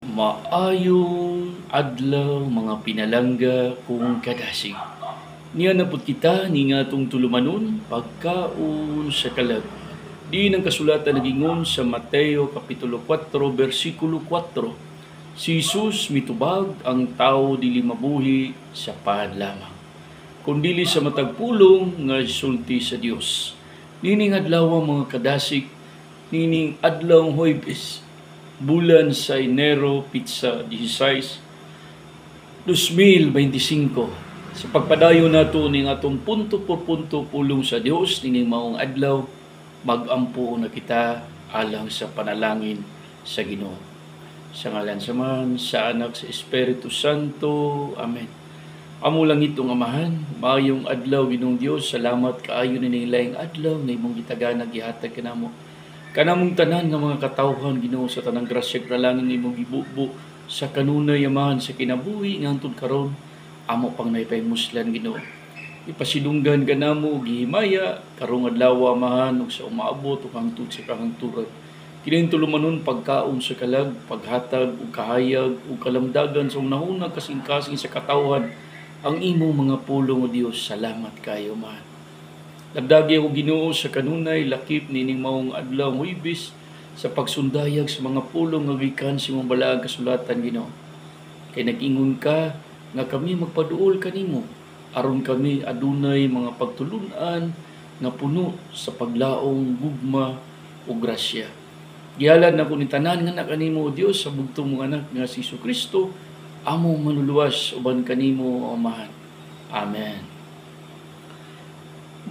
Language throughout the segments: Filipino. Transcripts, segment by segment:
Maayong adlaw mga pinalangga kung kadasig. Niya napud kita ni nga tong tulumanon pagkaon sa kalag. Di ng kasulatan nagingon sa Mateo Kapitulo 4 versikulo 4. Si Jesus mitubag ang tao dili mabuhi sa pad lamang, kundili sa matagpulong nga sulti sa Dios. Nining adlaw mga kadasig, nining adlaw Huwebes, bulan sa Enero, pizza 16, 2025. Sa pagpadayon nato ning atong punto por punto pulong sa Dios nining maong adlaw, magampo na kita alang sa panalangin sa Ginoo. Sa ngalan sa Man, sa Anak, sa Espiritu Santo. Amen. Amo lang itong amahan, maayong adlaw Ginoong Dios, salamat kaayo nining laing adlaw na imong gitagana gihatag kanamo. Kanamong tanan nga mga katawhan Ginoo sa tanang grasya kralangin imong gibubo sa kanunay amahan sa kinabuhi ngantud karon amo pang naipaymuslan Ginoo. Ipasidunggan kanamo gihimaya karong adlaw amahan ug sa umaabot ug hangtod sa kahangturan. Kining tulumanon pagkaon sa kalag, paghatag ug kahayag ug kalamdagan sa unahunang kasing-kasing sa katawhan ang imong mga pulong o Dios. Salamat kayo man. Nagdagi ako Ginoo sa kanunay lakip nining maong adlaw Huwebes sa pagsundayag sa mga pulong nga gikan sa imong balaang kasulatan Ginoo. Kay nag-ingon ka nga kami magpaduol kanimo aron kami adunay mga pagtulun-an nga puno sa paglaong gugma ug grasya. Gihalan na ko ni tanan nga kanimo o Dios sa bugtong mong anak nga si Jesucristo, among manuluwas uban kanimo o Amahan. Amen.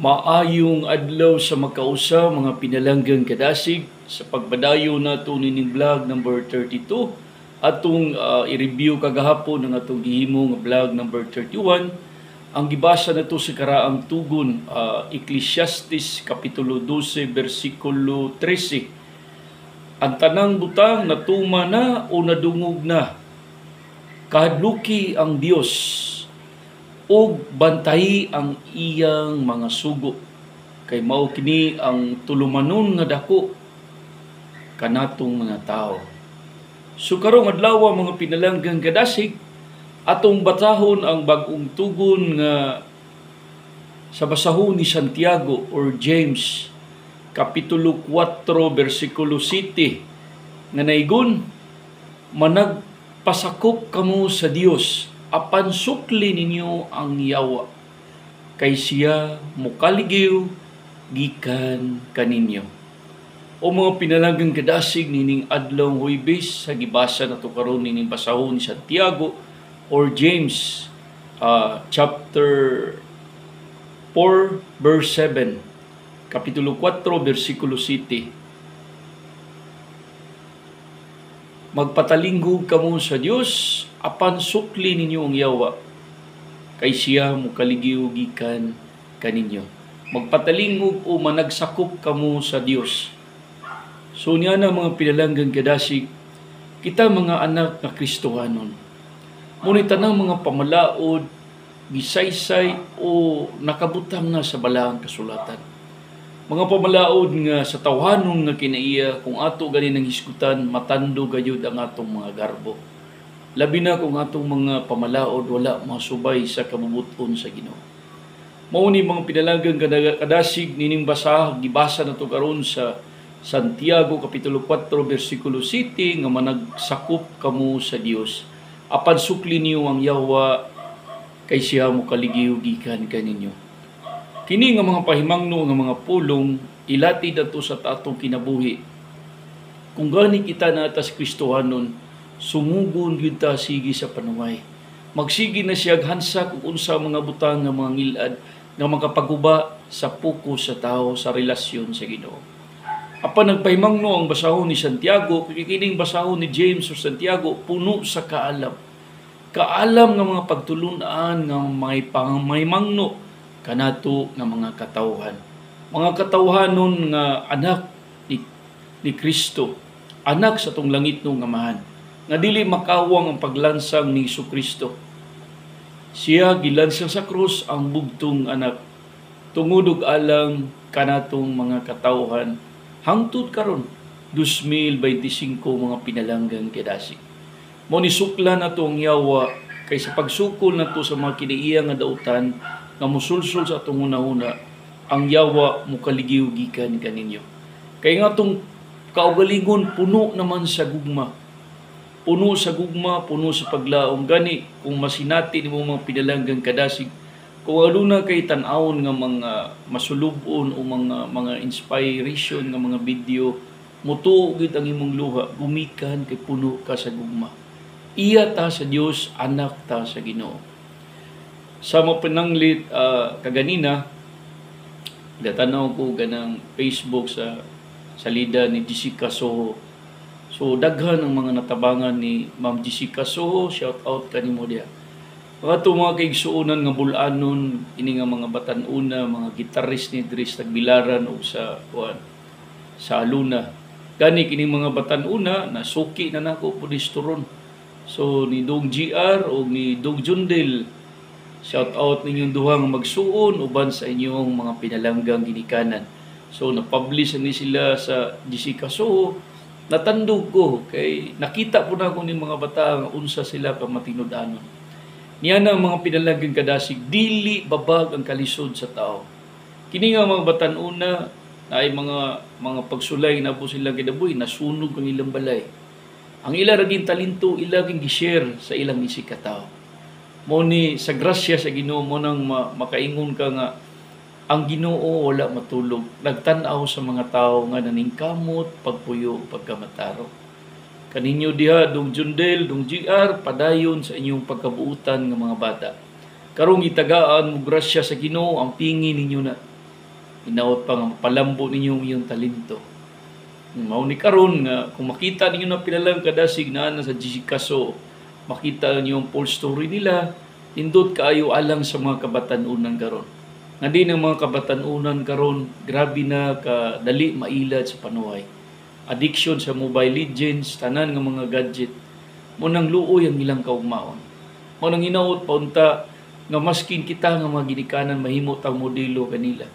Maayong adlaw sa makausa mga pinalanggang kadasig sa pagbadayo nato nining vlog number 32 atong i-review kagahapon ang atong gihimo nga vlog number 31. Ang gibasa nato sa karaang tugon Ecclesiastes Kapitulo 12 versikulo 13. Ang tanang butang natuma na o nadungog na, kahadluki ang Dios ug bantahi ang iyang mga sugo, kay mao kini ang tulumanon nga dako kanatong mga tao. So karong adlaw mga pinalanggang kadasig, atong batahon ang bag-ong tugon nga sa basahon ni Santiago or James Kapitulo 4 versikulo 7 nga naigon, managpasakop kamo sa Dios apan sukli ninyo ang yawa, kay siya mukaligiw gikan kaninyo. O mga pinalanggang kadasig nining adlaw Huwebes sa gibasa nato karon nining basahon ni Santiago or James chapter 4 verse 7, Kapitulo 4 versikulo 7. Magpatalinggo kamo sa Dios apan sukli ninyo ang yawa, kay siya mukaligiw gikan kaninyo. Magpatalingog o managsakop kamo sa Dios. So niya na mga pinalanggang kadasig, kita mga anak na Kristohanon, ngunit tanang mga pamalaod, gisaysay o nakabutang na sa balaang kasulatan. Mga pamalaod nga sa tawhanon nga kinaiya kung ato ganin ang hisgutan, matando gayud ang atong mga garbo. Labi na kung atong mga pamalaod wala masubay sa kabubuton sa Ginoo. Mao ni mga pinalanggang kadasig nining gibasa nato karon sa Santiago Kapitulo 4 versikulo 7 nga managsakop kamo sa Dios apan sukli niyo ang yawa, kay siya mukaligiw gikan kaninyo. Kini nga mga pahimangno nga mga pulong ilati dato sa atong kinabuhi. Kung gani kita na atas Kristohanon, sumugon gyud ta sige sa panuway. Magsigi na siya hansa kung unsa mga butang nga mga ngilad nga makapaguba sa puko sa tao sa relasyon sa Ginoo. Apan nagpahimangno ang basahon ni Santiago, kining basahon ni James o Santiago puno sa kaalam. Kaalam nga mga pagtulunan nga may pangmahimangno kanato nga mga katawhan. Mga katawhanon nga anak ni Kristo, anak sa tong langit nga Amahan, nga dili makawang ang paglansang ni Jesucristo. Siya gilansang sa krus ang bugtong anak, tungod og alang kanatong mga katawhan hangtod karon 2025 mga pinalanggang kadasig. Mao ni suklan nato ang yawa kay sa pagsukol nato sa mga kinaiya nga dautan nga musulsol sa atong hunahuna, ang yawa mukaligiw gikan kaninyo. Kay nga atong kaugalingon puno naman sa gugma. Puno sa gugma, puno sa paglaom. Gani kung masinati nimo mga pinalanggang kadasig, kung aduna kay tan-awon nga mga masulubon o mga inspiration nga mga video, mutuo gid ang imong luha, gumikan kay puno ka sa gugma. Iya ta sa Dios, anak ta sa Ginoo. Sa mapananglit kaganina, gatanaw ko ganang Facebook sa salida ni Jessica Soho. So daghan ang mga natabangan ni Ma'am Jessica Soho, shout out kanimo diha. Mga mga kaigsuonan nga bulanon, ini nga mga batan-una, mga gitarist ni Dris Tagbilaran o sa Luna. Gani kini mga batan-una na suki na nako pulisturon. So ni Dong GR o ni Dong Jundel, shout out ninyong duha nga magsuon uban sa inyong mga pinalanggang ginikanan. So na-publish ni sila sa Jessica Soho. Natandog ko kay nakita po na ko ni mga bata nga unsa sila ka matinud-anon. Niya na mga pinalanggang kadasig, dili babag ang kalisod sa tao. Kini nga mga batan-una na ay mga pagsulay na po sila kinabuhi, nasunog ang ilang balay. Ang ila raging talento, ila raging gi-share sa ilang isig katao. Mo ni sa grasya sa Ginoo mo nang makaingon ka nga ang Ginoo wala matulog. Nagtan-aw sa mga tao nga naningkamot, pagpuyo, pagkamataro. Kaninyo diha Dong Jundel, Dong GR, padayon sa inyong pagkabuutan ng mga bata. Karong itagaan mo grasya sa Ginoo, ang pingi ninyo na. Inaot pa nga palambo ninyo iyong talento. Mao ni karon nga kung makita ninyo na pinalang kadasig na sa Jessica Soho, makita niyo ang full story nila, indot kaayo alang sa mga kabatan-unan karon. Nga din ang mga kabatan-unan karon, grabe na ka dali mailad sa panuhay. Addiction sa Mobile Legends, tanan nga mga gadget, mo nang luoy ang ilang kaugmaon. Mo nang hinaot paunta nga maskin kita nga mga ginikanan mahimot ang modelo kanila.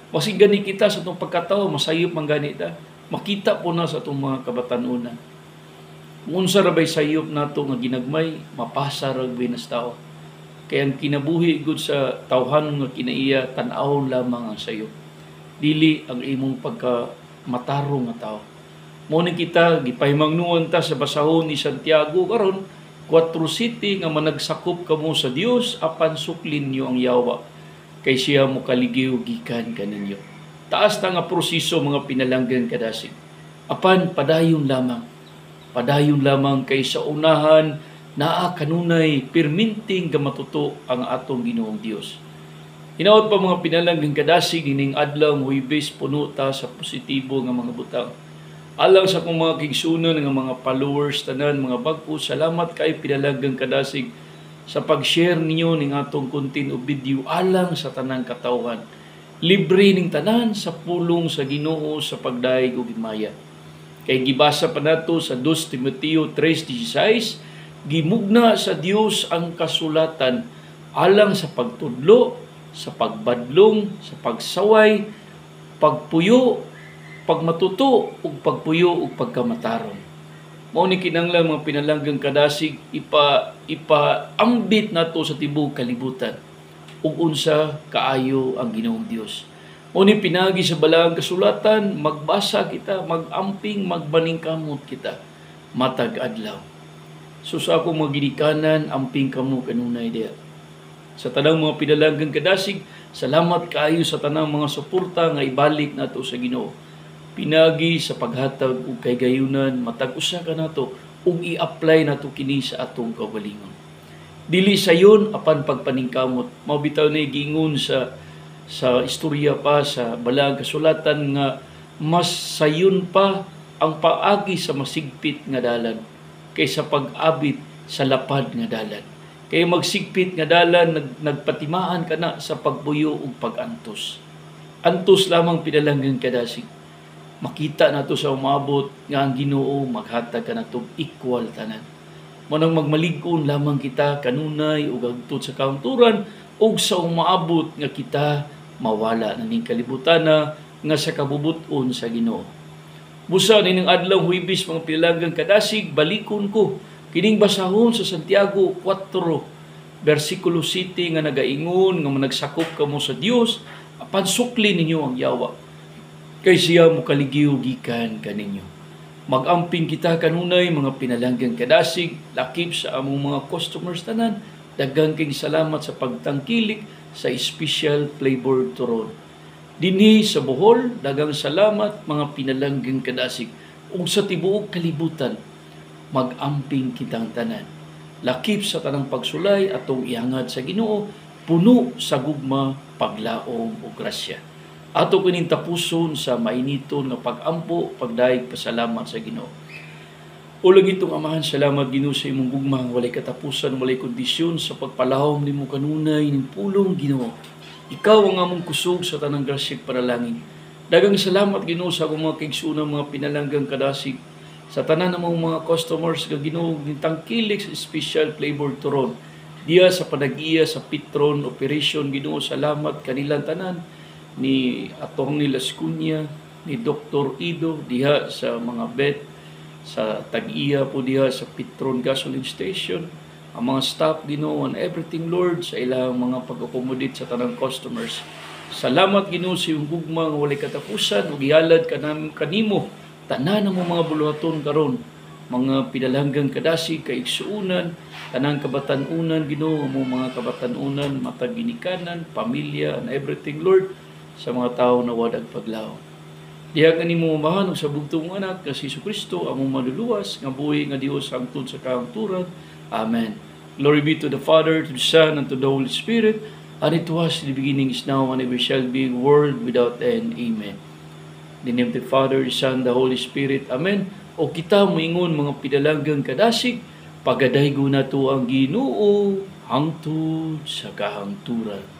Masig gani kita sa itong pagkatao, masayop man gani ta. Makita po na sa itong mga kabatan-unan. Unsa ra bay sayop nato nga ginagmay, mapasa ra binas tao. Kaya ang kinabuhi gud sa tawhan nga kinaiya, tan-aw lamang ang sayop. Dili ang imong pagkamatarong nga tao. Mo ni kita gipahimangnuon ta sa basahon ni Santiago karon, 4 city nga managsakop kamo sa Dios apan suklin niyo ang yawa kay siya mo kaligiw gikan kaninyo. Taas na nga proseso mga pinalanggang kadasig. Apan padayon lamang. Padayon lamang kay sa unahan naa kanunay perminting gamatuto ang atong Ginoong Dios. Hinaot pa mga pinalanggang kadasig ining adlaw Huwebes puno ta sa positibo nga mga butang. Alang sa akong mga kigsunan nga mga followers tanan mga bag-o, salamat kay pinalanggang kadasig sa pag-share ninyo ning atong content o video alang sa tanang katawhan. Libre ning tanan sa pulong sa Ginoo sa pagdaig ug himaya. Kay gibasa pa nato sa 2 Timoteo 3:16, gimugna sa Dios ang kasulatan alang sa pagtudlo, sa pagbadlong, sa pagsaway, pagpuyo, pagmatuto ug pagpuyo ug pagkamataron. Mao ni kinahanglan mga pinalanggang kadasig ipaambit nato sa tibuok kalibutan ug unsa kaayo ang Ginoong Dios. Mao ni pinagi sa balaang kasulatan, magbasa kita, magamping, magbaningkamot kita matag adlaw. So sa akong mga ginikanan, amping kamo kanunay diha. Sa tanang mga pinalanggang kadasig, salamat kaayo sa tanang mga suporta nga ibalik nato sa Ginoo. Pinagi sa paghatag ug kaygayunan, matag usa ka nato ug i-apply nato kini sa atong kaugalingon. Dili sayon apan pagpaningkamot. Mao bitaw na giingon sa istorya pa sa balaang kasulatan nga mas sayon pa ang paagi sa masigpit nga dalan kaysa pag-abit sa lapad nga dalan. Kay magsigpit nga dalan nagpatimaan ka na sa pagbuyo ug pag-antos. Antos lamang pinalanggang kadasig. Makita nato sa umabot nga ang Ginoo maghatag kanatong equal tanan. Manang magmalig-on lamang kita kanunay ug agtud sa kaunturan ug sa umaabot nga kita mawala na ning kalibutan nga sa kabubut-on sa Ginoo. Busa nining adlaw Huwebes mga pinalanggang kadasig, balikon ko Kining basahon sa Santiago 4, versikulo 7 nga nagaingon nga managsakop kamo sa Dios, apan sukli ninyo ang yawa. Kay siya mo kaligiw gikan kaninyo. Magamping kita kanunay mga pinalanggang kadasig, lakip sa among mga customers tanan. Daghang kay salamat sa pagtangkilik sa special flavored turon. Dinhi sa Bohol, daghang salamat mga pinalanggang kadasig. Ug sa tibuok kalibutan, magamping kitang tanan. Lakip sa tanang pagsulay atong ihangad sa Ginoo, puno sa gugma, paglaom ug grasya. Ato kining tapuson sa mainiton nga pagampo, pagdaig pasalamat sa Ginoo. Ulag itong amahan, salamat Ginoo sa imong gugma, walay katapusan, walay kondisyon sa pagpalahom nimo kanunay ning pulong Ginoo. Ikaw ang among kusog sa tanang grasya panalangin. Daghang salamat Ginoo sa akong mga kaigsuonang mga pinalanggang kadasig, sa tanan namong mga customers nga Ginoo tangkilik sa special flavored turon. Diya sa panagiya sa Pitron operation Ginoo, salamat kanilang tanan ni Atty. Lascuña, ni Dr. Ido diha sa mga vet sa tag-iya po diha sa Pitron gasoline station, ang mga staff Ginoo and everything Lord sa ilang mga pag-accommodate sa tanang customers. Salamat Ginoo sa iyong gugma nga walay katapusan ug ihalad kanimo tanan ng mga buluhaton karon, mga pinalanggang kadasig, kaigsuunan, tanang kabatanunan Ginoo, mga kabatanunan, matag ginikanan, pamilya, and everything Lord, sa mga tao na wadag paglaom. Diha kanimo mahan sa bugtong anak nga si Jesucristo, among maduluwas nga buhi nga Dios hangtod sa kahangturan. Amen. Glory be to the Father, to the Son, and to the Holy Spirit, and it was in the beginning, is now, and ever shall be, world without end. Amen. In the name of the Father, the Son, the Holy Spirit. Amen. O kita moingon mga pinalanggang kadasig, pagadaygo na to ang Ginoo hangtod sa kahangturan.